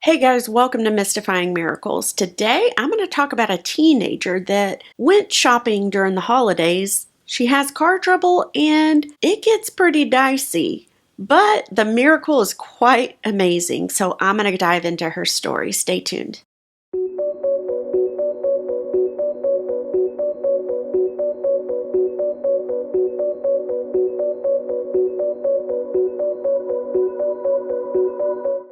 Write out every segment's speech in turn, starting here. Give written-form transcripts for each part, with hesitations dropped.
Hey guys, welcome to Mystifying Miracles. Today I'm going to talk about a teenager that went shopping during the holidays. She has car trouble and it gets pretty dicey, but the miracle is quite amazing. So I'm going to dive into her story. Stay tuned.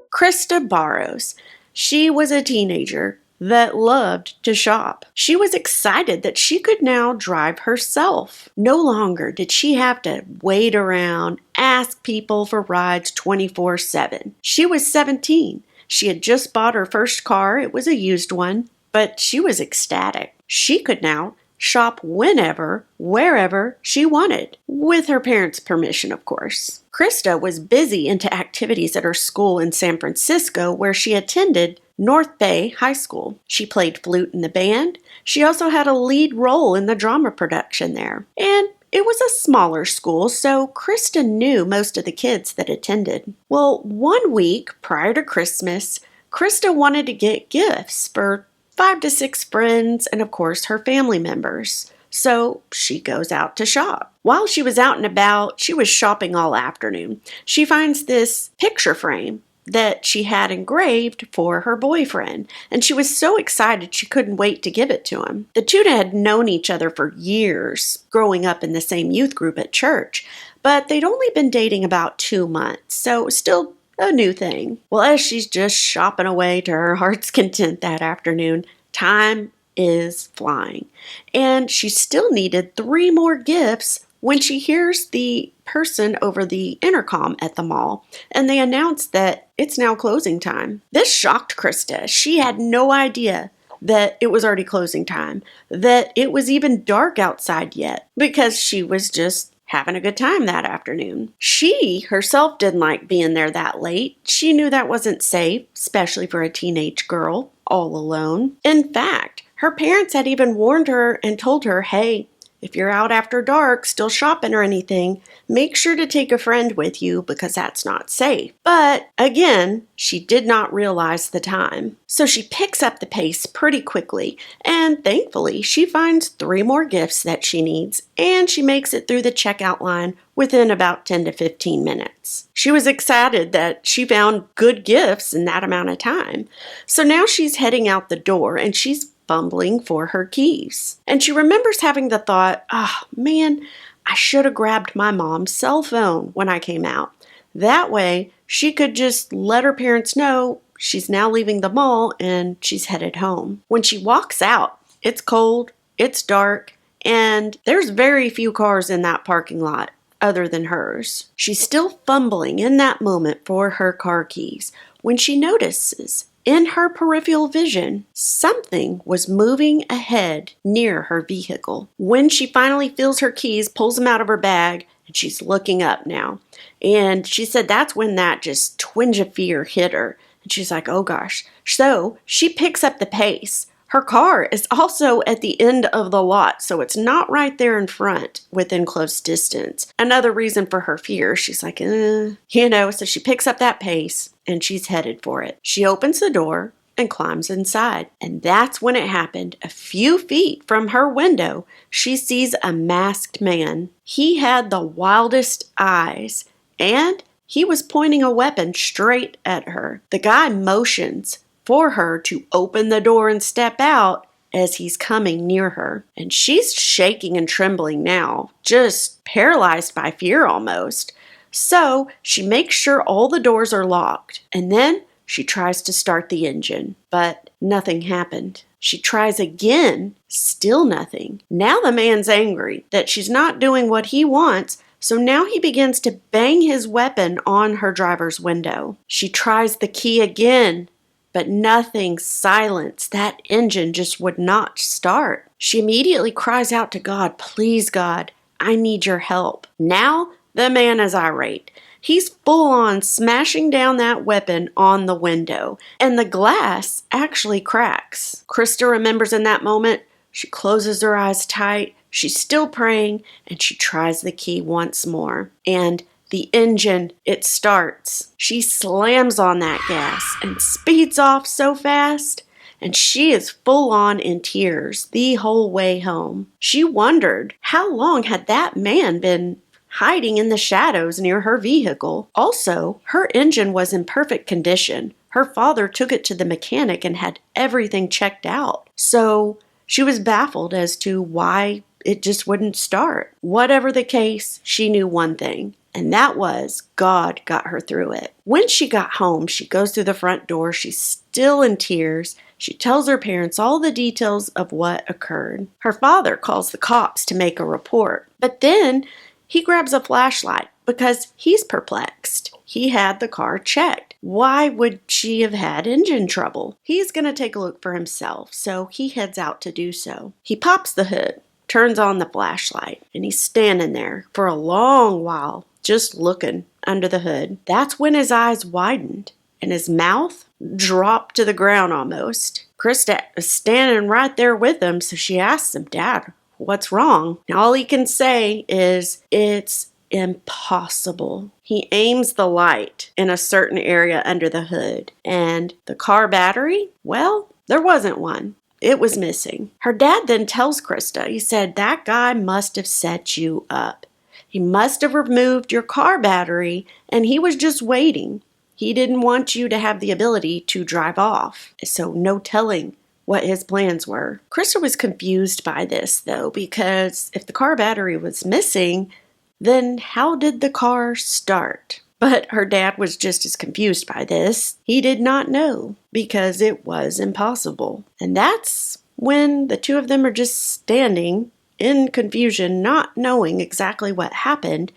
Krista Barrows. She was a teenager that loved to shop. She was excited that she could now drive herself. No longer did she have to wait around, ask people for rides 24/7. She was 17. She had just bought her first car. It was a used one, but she was ecstatic. She could now shop whenever, wherever she wanted, with her parents' permission, of course. Krista was busy into activities at her school in San Francisco, where she attended North Bay High School. She played flute in the band. She also had a lead role in the drama production there. And it was a smaller school, so Krista knew most of the kids that attended. Well, one week prior to Christmas, Krista wanted to get gifts for 5 to 6 friends and, of course, her family members. So she goes out to shop. While she was out and about, she was shopping all afternoon. She finds this picture frame that she had engraved for her boyfriend, and she was so excited she couldn't wait to give it to him. The two had known each other for years, growing up in the same youth group at church, but they'd only been dating about 2 months, so it was still a new thing. Well, as she's just shopping away to her heart's content that afternoon, time is flying. And she still needed 3 more gifts when she hears the person over the intercom at the mall, and they announce that it's now closing time. This shocked Krista. She had no idea that it was already closing time, that it was even dark outside yet, because she was just having a good time that afternoon. She herself didn't like being there that late. She knew that wasn't safe, especially for a teenage girl, all alone. In fact, her parents had even warned her and told her, hey, if you're out after dark, still shopping or anything, make sure to take a friend with you because that's not safe. But again, she did not realize the time. So she picks up the pace pretty quickly, and thankfully she finds 3 more gifts that she needs, and she makes it through the checkout line within about 10 to 15 minutes. She was excited that she found good gifts in that amount of time. So now she's heading out the door, and she's fumbling for her keys. And she remembers having the thought, man, I should have grabbed my mom's cell phone when I came out. That way, she could just let her parents know she's now leaving the mall and she's headed home. When she walks out, it's cold, it's dark, and there's very few cars in that parking lot other than hers. She's still fumbling in that moment for her car keys when she notices in her peripheral vision, something was moving ahead near her vehicle. When she finally feels her keys, pulls them out of her bag, and she's looking up now. And she said that's when that just twinge of fear hit her. And she's like, oh gosh. So she picks up the pace. Her car is also at the end of the lot, so it's not right there in front within close distance. Another reason for her fear, she's like, so she picks up that pace and she's headed for it. She opens the door and climbs inside. And that's when it happened. A few feet from her window, she sees a masked man. He had the wildest eyes, and he was pointing a weapon straight at her. The guy motions for her to open the door and step out as he's coming near her. And she's shaking and trembling now, just paralyzed by fear almost. So she makes sure all the doors are locked, and then she tries to start the engine, but nothing happened. She tries again, still nothing. Now the man's angry that she's not doing what he wants, so now he begins to bang his weapon on her driver's window. She tries the key again, but nothing. Silence. That engine just would not start. She immediately cries out to God, please God, I need your help. Now the man is irate. He's full on smashing down that weapon on the window, and the glass actually cracks. Krista remembers in that moment, she closes her eyes tight, she's still praying, and she tries the key once more. And The engine, it starts. She slams on that gas and speeds off so fast, and she is full on in tears the whole way home. She wondered how long had that man been hiding in the shadows near her vehicle. Also, her engine was in perfect condition. Her father took it to the mechanic and had everything checked out. So she was baffled as to why it just wouldn't start. Whatever the case, she knew one thing, and that was God got her through it. When she got home, she goes through the front door. She's still in tears. She tells her parents all the details of what occurred. Her father calls the cops to make a report, but then he grabs a flashlight because he's perplexed. He had the car checked. Why would she have had engine trouble? He's going to take a look for himself, so he heads out to do so. He pops the hood, turns on the flashlight, and he's standing there for a long while, just looking under the hood. That's when his eyes widened and his mouth dropped to the ground almost. Krista is standing right there with him, so she asks him, "Dad, what's wrong?" And all he can say is, "It's impossible." He aims the light in a certain area under the hood, and the car battery, well, there wasn't one. It was missing. Her dad then tells Krista, he said, "That guy must have set you up. He must have removed your car battery, and he was just waiting. He didn't want you to have the ability to drive off. So no telling what his plans were." Krista was confused by this, though, because if the car battery was missing, then how did the car start? But her dad was just as confused by this. He did not know because it was impossible. And that's when the two of them are just standing in confusion, not knowing exactly what happened.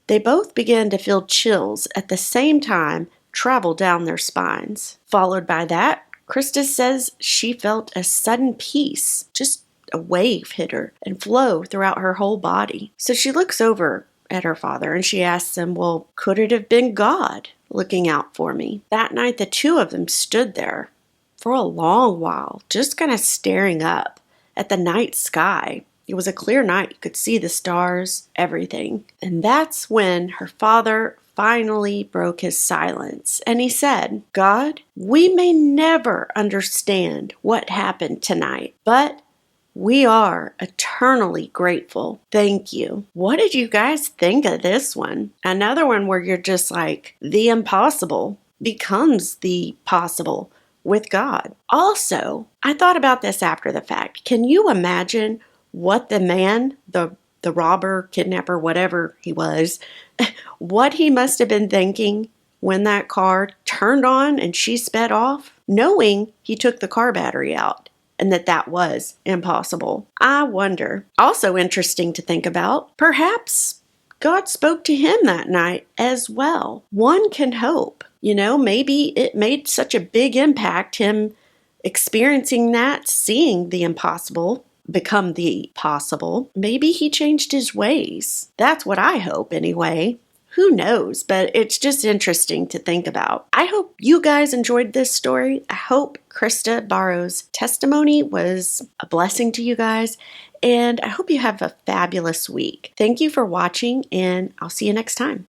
They both began to feel chills at the same time travel down their spines. Followed by that, Krista says she felt a sudden peace, just a wave hit her and flow throughout her whole body. So she looks over at her father and she asks him, "Well, could it have been God looking out for me?" That night, the two of them stood there for a long while, just kind of staring up at the night sky. It was a clear night. You could see the stars, everything. And that's when her father finally broke his silence. And he said, "God, we may never understand what happened tonight, but we are eternally grateful. Thank you." What did you guys think of this one? Another one where you're just like, the impossible becomes the possible with God. Also, I thought about this after the fact. Can you imagine what the man, the robber, kidnapper, whatever he was, what he must have been thinking when that car turned on and she sped off, knowing he took the car battery out and that was impossible? I wonder. Also interesting to think about, perhaps God spoke to him that night as well. One can hope. Maybe it made such a big impact, him experiencing that, seeing the impossible become the possible. Maybe he changed his ways. That's what I hope anyway. Who knows? But it's just interesting to think about. I hope you guys enjoyed this story. I hope Krista Barrows' testimony was a blessing to you guys. And I hope you have a fabulous week. Thank you for watching, and I'll see you next time.